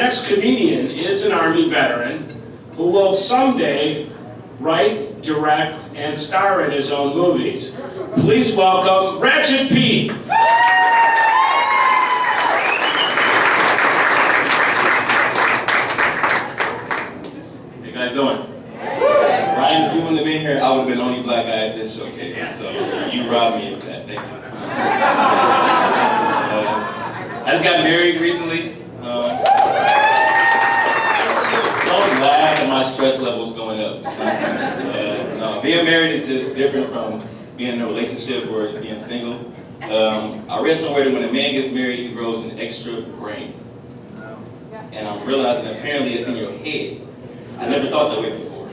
next comedian is an Army veteran who will someday write, direct, and star in his own movies. Please welcome Ratchet P. How you guys doing? Ryan, if you wouldn't have been here, I would have been the only black guy at this showcase. So you robbed me of that. Thank you. I just got married recently. I always laugh at my stress levels going up. It's not funny. No, being married is just different from being in a relationship or just being single. I read somewhere that when a man gets married, he grows an extra brain. And I'm realizing apparently it's in your head. I never thought that way before.